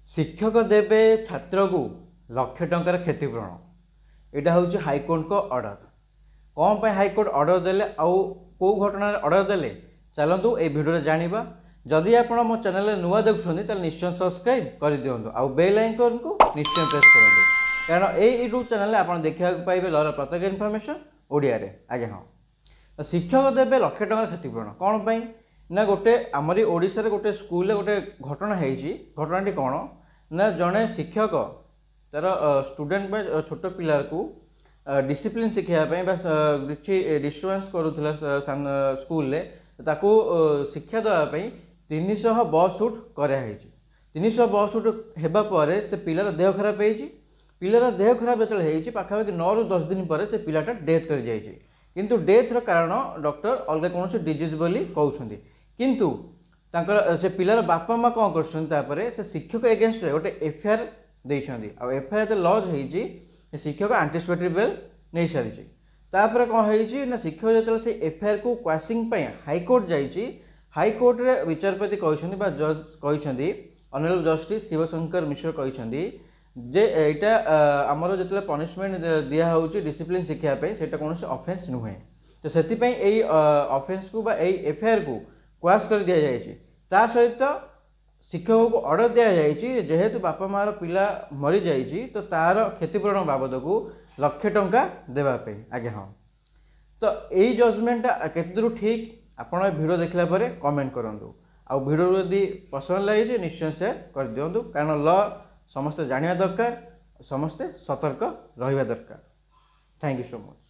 शिक्षक देवे छात्र को लक्ष टंकार क्षतिपूरण यहाँ हूँ हाईकोर्ट को ऑर्डर। कौन पर हाईकोर्ट ऑर्डर देले आउ कौ घटना ऑर्डर देले चलतु ये भिडियो जाना। जदि आप मो चैनल नुआ देखुं निश्चय सब्सक्राइब कर दिंतु आउ बेल आइकन को निश्चय प्रेस करूँ कारण ये यूट्यूब चैनल आप देखा पाइबे लर प्रत्येक इनफर्मेशन ओडिया रे। आज्ञा हाँ शिक्षक देवे लक्ष टंकार क्षतिपूरण कौन पाई ना गोटे आमरी ओडिशा रे गोटे स्कूल गोटे घटना होती। घटनाटी कौन ना जड़े शिक्षक तार स्टूडेंट छोट पिला को डिसिप्लिन शिखापी किसी डिस्टर्बेंस करूला स्कूल ताकू शिक्षा देवाई 300 बस सुट कराई। 300 बस सुट होगापर से पिलार देह खराब हो पिलार देह खराब जो पाखापाखि 9 ରୁ 10 दिन पर से पिलाटा डेथ कर जाइए किंतु डेथर कारण डॉक्टर अलग कौन डिजीज बोली कहते किंतु तांकर से पिलार बापा माँ कौन कर से शिक्षक एगेन्स्ट गोटे एफआईआर देइछंदी आ एफआईआर लॉज होईची शिक्षक आंटीसिपेटरी बेल नहीं सारी तापर कौन होईची ना शिक्षक जो से एफआईआर को क्वाशिंग हाईकोर्ट जाइए हाईकोर्ट रे विचारपति कहते बा जज कहते ऑनरेबल जस्टिस शिवशंकर मिश्र कहते जे एटा आमर जो पनिशमेंट दिया होची डिसिप्लिन शिखापी से कौन ऑफेंस नुहे तो से ऑफेंस को एफआईआर को क्वाश कर दि जाए सहित शिक्षक को ऑर्डर दि जाए जेहेतु बापा मार पिला मरी जाइए तो तार क्षतिपूरण बाबद को लक्ष टंका देवाई। आज्ञा हाँ तो यही जजमेंट केते दूर ठीक आपड़ वीडियो देखला पर कमेंट करूँ आ वीडियो यदि पसंद लगे निश्चय शेयर कर दिंतु कारण ल समस्ते जानिया दरकार समस्ते सतर्क रहिबा दरकार। Thank you so much.